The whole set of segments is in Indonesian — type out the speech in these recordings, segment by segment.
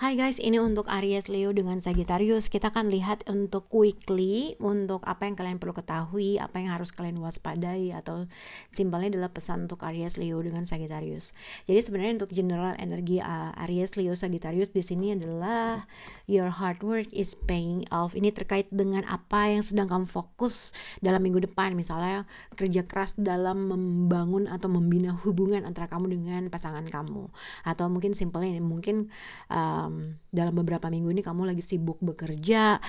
Hai guys, ini untuk Aries, Leo dengan Sagittarius. Kita akan lihat untuk weekly, untuk apa yang kalian perlu ketahui, apa yang harus kalian waspadai, atau simpelnya adalah pesan untuk Aries, Leo dengan Sagittarius. Jadi sebenarnya untuk general energi Aries, Leo, Sagittarius di sini adalah your hard work is paying off. Ini terkait dengan apa yang sedang kamu fokus dalam minggu depan. Misalnya kerja keras dalam membangun atau membina hubungan antara kamu dengan pasangan kamu. Atau mungkin simpelnya mungkin dalam beberapa minggu ini kamu lagi sibuk bekerja,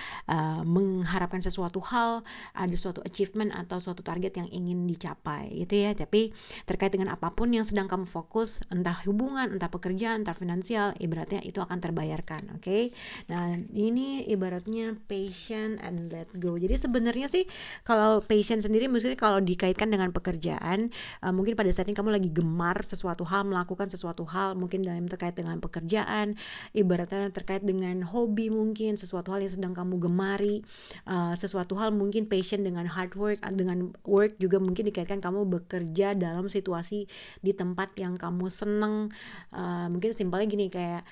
mengharapkan sesuatu hal, ada suatu achievement atau suatu target yang ingin dicapai gitu ya. Tapi terkait dengan apapun yang sedang kamu fokus, entah hubungan, entah pekerjaan, entah finansial, ibaratnya itu akan terbayarkan. Oke. Nah, ini ibaratnya patient and let go. Jadi sebenarnya sih kalau patient sendiri maksudnya kalau dikaitkan dengan pekerjaan, mungkin pada saat ini kamu lagi gemar sesuatu hal, melakukan sesuatu hal mungkin dalam terkait dengan pekerjaan, ibaratnya terkait dengan hobi, mungkin sesuatu hal yang sedang kamu gemari, sesuatu hal mungkin passion dengan hard work, dengan work juga mungkin dikaitkan kamu bekerja dalam situasi di tempat yang kamu seneng. Mungkin simpelnya gini, kayak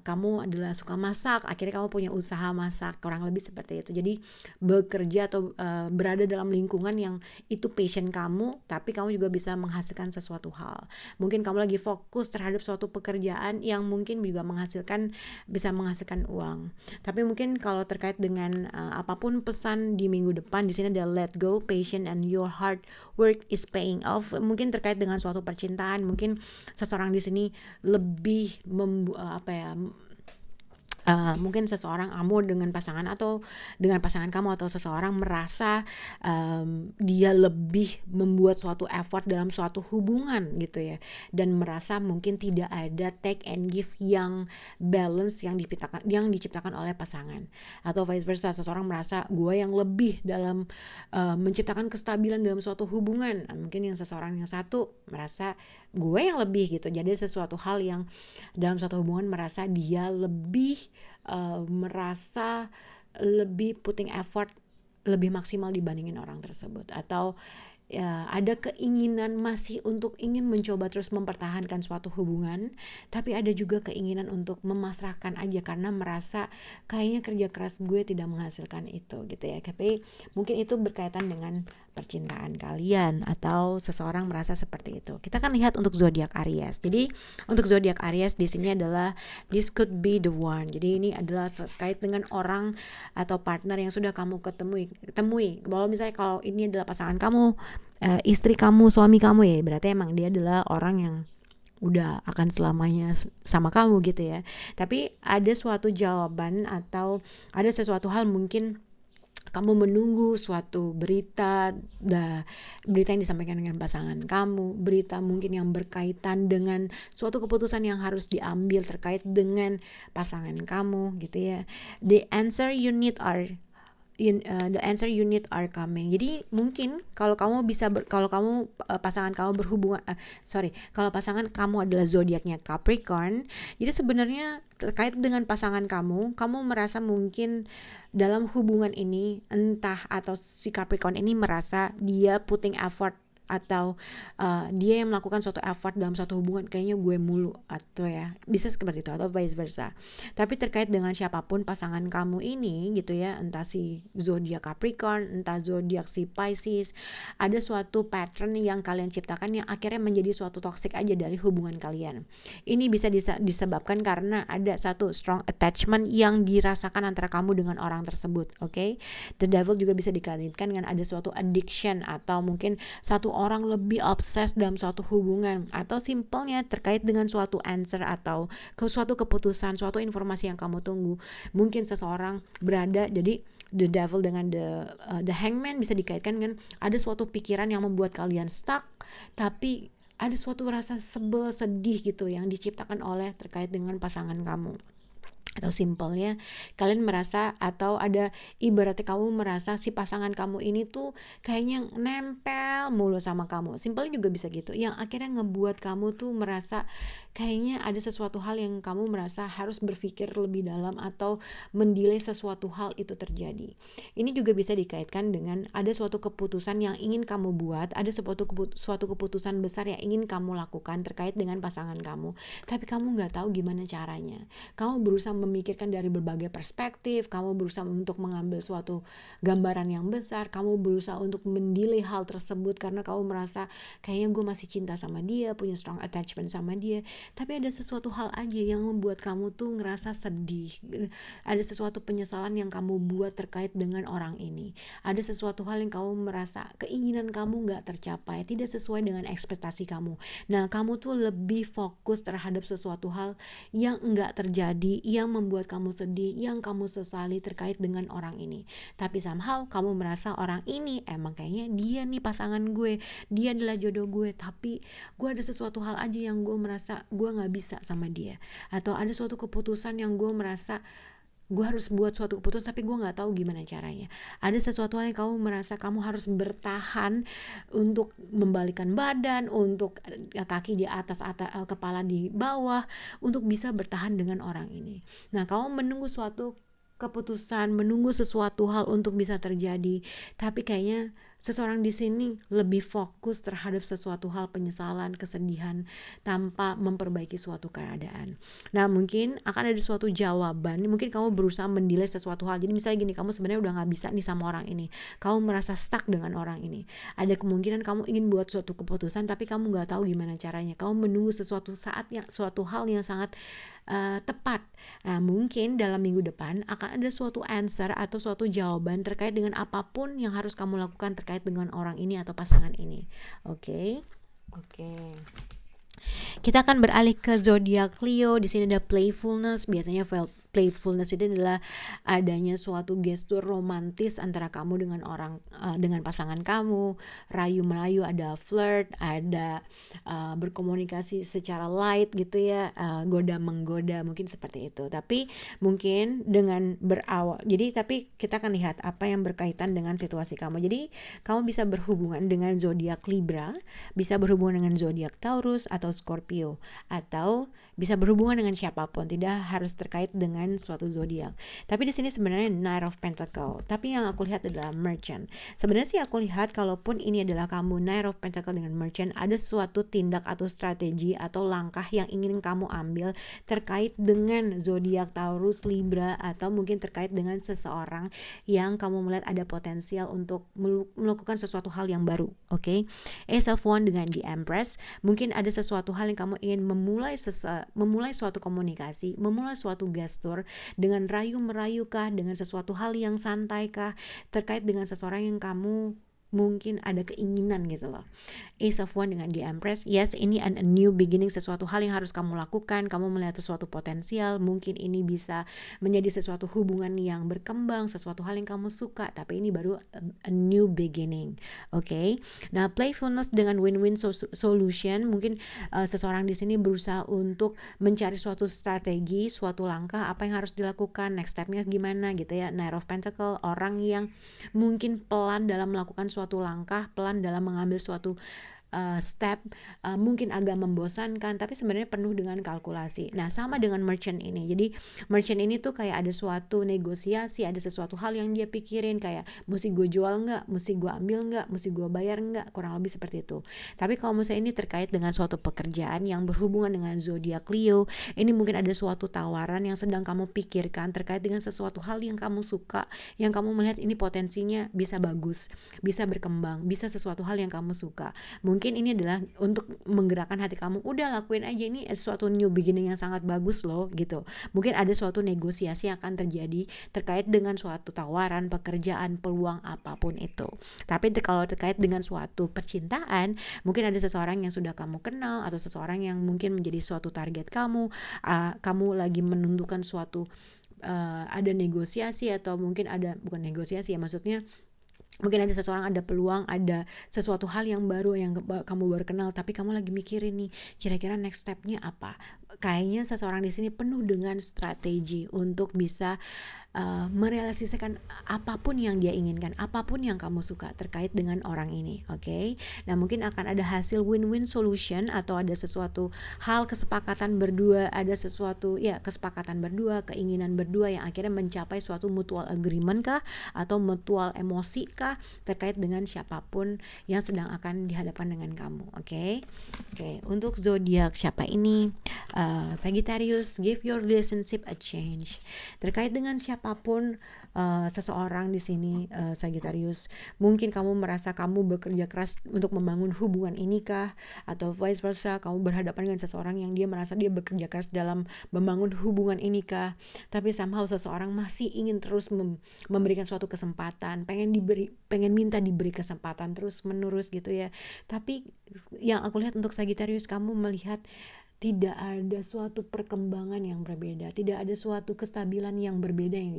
kamu adalah suka masak, akhirnya kamu punya usaha masak, kurang lebih seperti itu. Jadi bekerja atau berada dalam lingkungan yang itu passion kamu, tapi kamu juga bisa menghasilkan sesuatu hal. Mungkin kamu lagi fokus terhadap suatu pekerjaan yang mungkin juga bisa menghasilkan uang. Tapi mungkin kalau terkait dengan apapun pesan di minggu depan, di sini ada let go, patient and your hard work is paying off. Mungkin terkait dengan suatu percintaan, mungkin seseorang di sini lebih mungkin seseorang kamu dengan pasangan atau dengan pasangan kamu atau seseorang merasa dia lebih membuat suatu effort dalam suatu hubungan gitu ya, dan merasa mungkin tidak ada take and give yang balance yang diciptakan oleh pasangan, atau vice versa, seseorang merasa gue yang lebih dalam menciptakan kestabilan dalam suatu hubungan. Mungkin yang seseorang yang satu merasa gue yang lebih gitu. Jadi sesuatu hal yang dalam suatu hubungan merasa dia merasa lebih putting effort lebih maksimal dibandingin orang tersebut, atau ya, ada keinginan masih untuk ingin mencoba terus mempertahankan suatu hubungan, tapi ada juga keinginan untuk memasrahkan aja karena merasa kayaknya kerja keras gue tidak menghasilkan itu gitu ya. Tapi mungkin itu berkaitan dengan percintaan kalian atau seseorang merasa seperti itu. Kita akan lihat untuk zodiak Aries. Jadi untuk zodiak Aries di sini adalah this could be the one. Jadi ini adalah terkait dengan orang atau partner yang sudah kamu ketemui. Kalau misalnya kalau ini adalah pasangan kamu, istri kamu, suami kamu, ya berarti emang dia adalah orang yang udah akan selamanya sama kamu gitu ya. Tapi ada suatu jawaban atau ada sesuatu hal, mungkin kamu menunggu suatu berita yang disampaikan dengan pasangan kamu, berita mungkin yang berkaitan dengan suatu keputusan yang harus diambil terkait dengan pasangan kamu gitu ya. The answer you need are coming. Jadi mungkin kalau kamu pasangan kamu berhubungan kalau pasangan kamu adalah zodiaknya Capricorn, jadi sebenarnya terkait dengan pasangan kamu merasa mungkin dalam hubungan ini, entah atau si Capricorn ini merasa dia putting effort atau dia yang melakukan suatu effort dalam suatu hubungan, kayaknya gue mulu, atau ya bisa seperti itu, atau vice versa. Tapi terkait dengan siapapun pasangan kamu ini gitu ya, entah si zodiak Capricorn, entah zodiak si Pisces, ada suatu pattern yang kalian ciptakan yang akhirnya menjadi suatu toxic aja dari hubungan kalian. Ini bisa disebabkan karena ada satu strong attachment yang dirasakan antara kamu dengan orang tersebut. Oke. The devil juga bisa dikaitkan dengan ada suatu addiction, atau mungkin satu orang lebih obses dalam suatu hubungan, atau simpelnya terkait dengan suatu answer atau suatu keputusan, suatu informasi yang kamu tunggu. Mungkin seseorang berada, jadi the devil dengan the hangman bisa dikaitkan dengan ada suatu pikiran yang membuat kalian stuck, tapi ada suatu rasa sebel, sedih gitu yang diciptakan oleh terkait dengan pasangan kamu. Atau simpelnya kalian merasa, atau ada ibaratnya kamu merasa si pasangan kamu ini tuh kayaknya nempel mulu sama kamu. Simpelnya juga bisa gitu, yang akhirnya ngebuat kamu tuh merasa kayaknya ada sesuatu hal yang kamu merasa harus berpikir lebih dalam atau mendelay sesuatu hal itu terjadi. Ini juga bisa dikaitkan dengan ada suatu keputusan yang ingin kamu buat, ada suatu keputusan besar yang ingin kamu lakukan terkait dengan pasangan kamu, tapi kamu nggak tahu gimana caranya. Kamu berusaha memikirkan dari berbagai perspektif, kamu berusaha untuk mengambil suatu gambaran yang besar, kamu berusaha untuk mendelay hal tersebut karena kamu merasa kayaknya gue masih cinta sama dia, punya strong attachment sama dia, tapi ada sesuatu hal aja yang membuat kamu tuh ngerasa sedih, ada sesuatu penyesalan yang kamu buat terkait dengan orang ini, ada sesuatu hal yang kamu merasa keinginan kamu gak tercapai, tidak sesuai dengan ekspektasi kamu. Nah, kamu tuh lebih fokus terhadap sesuatu hal yang enggak terjadi, yang membuat kamu sedih, yang kamu sesali terkait dengan orang ini. Tapi somehow kamu merasa orang ini emang kayaknya dia nih pasangan gue, dia adalah jodoh gue, tapi gue ada sesuatu hal aja yang gue merasa gue gak bisa sama dia. Atau ada suatu keputusan yang gue merasa gue harus buat suatu keputusan tapi gue nggak tahu gimana caranya. Ada sesuatu hal yang kamu merasa kamu harus bertahan untuk membalikan badan, untuk kaki di atas, kepala di bawah, untuk bisa bertahan dengan orang ini. Nah, kamu menunggu suatu keputusan, menunggu sesuatu hal untuk bisa terjadi, tapi kayaknya seseorang di sini lebih fokus terhadap sesuatu hal penyesalan, kesedihan, tanpa memperbaiki suatu keadaan. Nah, mungkin akan ada suatu jawaban, mungkin kamu berusaha mendelay sesuatu hal. Jadi misalnya gini, kamu sebenarnya udah gak bisa nih sama orang ini, kamu merasa stuck dengan orang ini, ada kemungkinan kamu ingin buat suatu keputusan tapi kamu gak tahu gimana caranya. Kamu menunggu suatu hal yang sangat tepat. Nah, mungkin dalam minggu depan akan ada suatu answer atau suatu jawaban terkait dengan apapun yang harus kamu lakukan terkait dengan orang ini atau pasangan ini. Oke. Kita akan beralih ke zodiak Leo. Di sini ada playfulness. Biasanya playfulness itu adalah adanya suatu gestur romantis antara kamu dengan dengan pasangan kamu, rayu melayu, ada flirt, ada berkomunikasi secara light gitu ya, goda menggoda, mungkin seperti itu. Tapi mungkin dengan tapi kita akan lihat apa yang berkaitan dengan situasi kamu. Jadi kamu bisa berhubungan dengan zodiak Libra, bisa berhubungan dengan zodiak Taurus atau Scorpio, atau bisa berhubungan dengan siapapun, tidak harus terkait dengan suatu zodiak. Tapi di sini sebenarnya Knight of Pentacle, tapi yang aku lihat adalah Merchant. Sebenarnya sih aku lihat kalaupun ini adalah kamu Knight of Pentacle dengan Merchant, ada suatu tindak atau strategi atau langkah yang ingin kamu ambil terkait dengan zodiak Taurus, Libra, atau mungkin terkait dengan seseorang yang kamu melihat ada potensial untuk melakukan sesuatu hal yang baru. Oke. Ace of Wands dengan The Empress, mungkin ada sesuatu hal yang kamu ingin memulai suatu komunikasi, memulai suatu gestur dengan rayu-merayu kah, dengan sesuatu hal yang santai kah, terkait dengan seseorang yang kamu mungkin ada keinginan gitu loh. Ace of Wands dengan The Empress, yes, ini a new beginning, sesuatu hal yang harus kamu lakukan, kamu melihat sesuatu potensial, mungkin ini bisa menjadi sesuatu hubungan yang berkembang, sesuatu hal yang kamu suka, tapi ini baru a new beginning. Oke. Nah, playfulness dengan win-win solution, mungkin seseorang di sini berusaha untuk mencari suatu strategi, suatu langkah, apa yang harus dilakukan, next step-nya gimana gitu ya. Knight of Pentacle, orang yang mungkin pelan dalam melakukan suatu langkah, pelan dalam mengambil suatu step, mungkin agak membosankan tapi sebenarnya penuh dengan kalkulasi. Nah, sama dengan Merchant ini. Jadi Merchant ini tuh kayak ada suatu negosiasi, ada sesuatu hal yang dia pikirin, kayak mesti gue jual nggak, mesti gue ambil nggak, mesti gue bayar nggak, kurang lebih seperti itu. Tapi kalau misalnya ini terkait dengan suatu pekerjaan yang berhubungan dengan zodiak Leo, ini mungkin ada suatu tawaran yang sedang kamu pikirkan terkait dengan sesuatu hal yang kamu suka, yang kamu melihat ini potensinya bisa bagus, bisa berkembang, bisa sesuatu hal yang kamu suka. Mungkin ini adalah untuk menggerakkan hati kamu, udah lakuin aja, ini suatu new beginning yang sangat bagus loh gitu. Mungkin ada suatu negosiasi yang akan terjadi terkait dengan suatu tawaran, pekerjaan, peluang apapun itu. Tapi kalau terkait dengan suatu percintaan, mungkin ada seseorang yang sudah kamu kenal atau seseorang yang mungkin menjadi suatu target kamu, kamu lagi menentukan suatu ada negosiasi, atau mungkin ada, bukan negosiasi ya, maksudnya Mungkin ada seseorang, ada peluang, ada sesuatu hal yang baru yang kamu baru kenal, tapi kamu lagi mikirin nih, kira-kira next step-nya apa? Kayaknya seseorang di sini penuh dengan strategi untuk bisa merealisasikan apapun yang dia inginkan, apapun yang kamu suka terkait dengan orang ini, oke? Nah, mungkin akan ada hasil win-win solution atau ada sesuatu hal kesepakatan berdua, ada sesuatu ya kesepakatan berdua, keinginan berdua yang akhirnya mencapai suatu mutual agreement kah atau mutual emosi kah terkait dengan siapapun yang sedang akan dihadapkan dengan kamu, oke? Oke, untuk zodiak siapa ini? Sagittarius, give your relationship a change. Terkait dengan siapapun seseorang di sini, Sagittarius, mungkin kamu merasa kamu bekerja keras untuk membangun hubungan ini kah, atau vice versa, kamu berhadapan dengan seseorang yang dia merasa dia bekerja keras dalam membangun hubungan ini kah, tapi somehow seseorang masih ingin terus memberikan suatu kesempatan, pengen minta diberi kesempatan terus menerus gitu ya. Tapi yang aku lihat untuk Sagittarius, kamu melihat tidak ada suatu perkembangan yang berbeda, tidak ada suatu kestabilan yang berbeda yang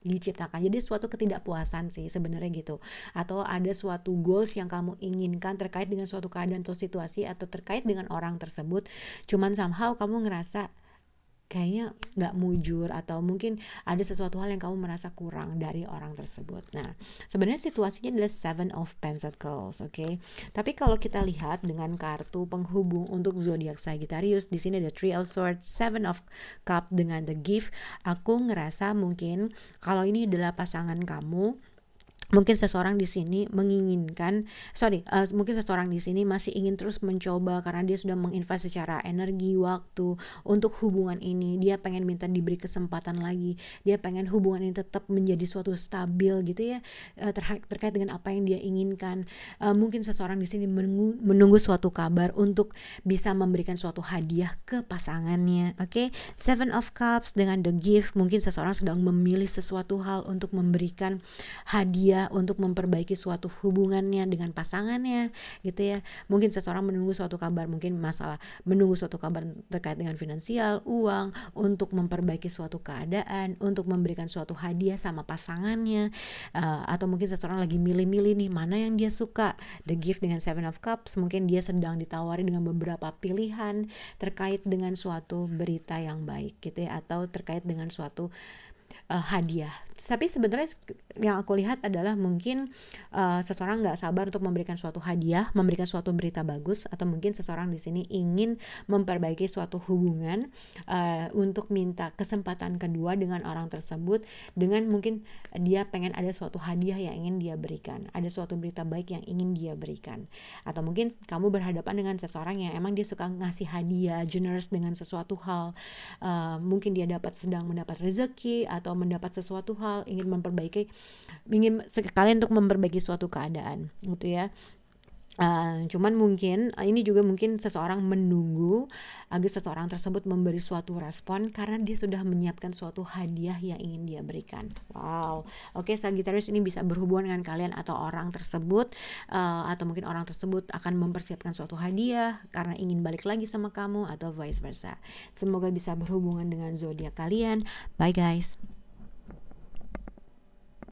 diciptakan. Jadi suatu ketidakpuasan sih sebenarnya gitu. Atau ada suatu goals yang kamu inginkan terkait dengan suatu keadaan atau situasi atau terkait dengan orang tersebut. Cuman somehow kamu ngerasa kayaknya nggak mujur, atau mungkin ada sesuatu hal yang kamu merasa kurang dari orang tersebut. Nah, sebenarnya situasinya adalah Seven of Pentacles, oke? Tapi kalau kita lihat dengan kartu penghubung untuk zodiak Sagittarius, di sini ada Three of Swords, Seven of Cup dengan The Gift. Aku ngerasa mungkin kalau ini adalah pasangan kamu, mungkin seseorang di sini mungkin seseorang di sini masih ingin terus mencoba karena dia sudah menginvest secara energi, waktu untuk hubungan ini. Dia pengen minta diberi kesempatan lagi. Dia pengen hubungan ini tetap menjadi suatu stabil gitu ya, terkait dengan apa yang dia inginkan. Mungkin seseorang di sini menunggu suatu kabar untuk bisa memberikan suatu hadiah ke pasangannya. Oke, Seven of Cups dengan The Gift, mungkin seseorang sedang memilih sesuatu hal untuk memberikan hadiah untuk memperbaiki suatu hubungannya dengan pasangannya gitu ya. Mungkin seseorang menunggu suatu kabar, mungkin menunggu suatu kabar terkait dengan finansial, uang, untuk memperbaiki suatu keadaan, untuk memberikan suatu hadiah sama pasangannya, atau mungkin seseorang lagi milih-milih nih mana yang dia suka. The Gift dengan Seven of Cups, mungkin dia sedang ditawari dengan beberapa pilihan terkait dengan suatu berita yang baik gitu ya, atau terkait dengan suatu hadiah. Tapi sebenarnya yang aku lihat adalah mungkin seseorang nggak sabar untuk memberikan suatu hadiah, memberikan suatu berita bagus, atau mungkin seseorang di sini ingin memperbaiki suatu hubungan, untuk minta kesempatan kedua dengan orang tersebut, dengan mungkin dia pengen ada suatu hadiah yang ingin dia berikan, ada suatu berita baik yang ingin dia berikan. Atau mungkin kamu berhadapan dengan seseorang yang emang dia suka ngasih hadiah, generous dengan sesuatu hal. Mungkin dia sedang mendapat rezeki atau mendapat sesuatu hal, ingin sekalian untuk memperbaiki suatu keadaan gitu ya. Cuman mungkin ini juga mungkin seseorang menunggu agar seseorang tersebut memberi suatu respon karena dia sudah menyiapkan suatu hadiah yang ingin dia berikan. Wow, oke, Sagittarius, ini bisa berhubungan dengan kalian atau orang tersebut, atau mungkin orang tersebut akan mempersiapkan suatu hadiah karena ingin balik lagi sama kamu, atau vice versa. Semoga bisa berhubungan dengan zodiak kalian. Bye guys.